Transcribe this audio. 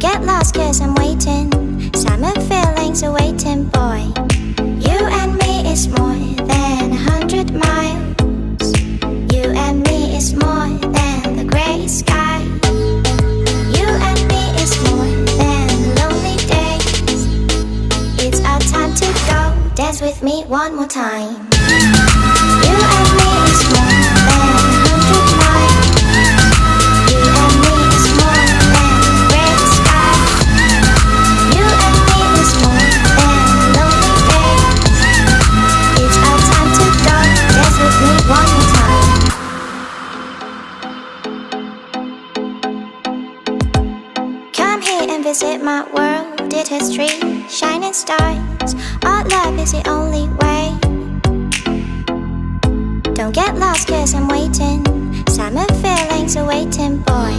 get lost cause I'm waiting. Summer feelings are waiting, boy. You and me is more than 100 miles. You and me is more than the grey sky. You and me is more than the lonely days. It's our time to go, dance with me one more time. You and me is more than 100 miles. You and me is more than the grey sky. You and me is more than the lonely days. It's our time to go, dance with me one more time. Come here and visit my world, it has trees, shining stars. Our love is the only way. Don't get lost cause I'm waiting. Summer feelings are waiting, boy.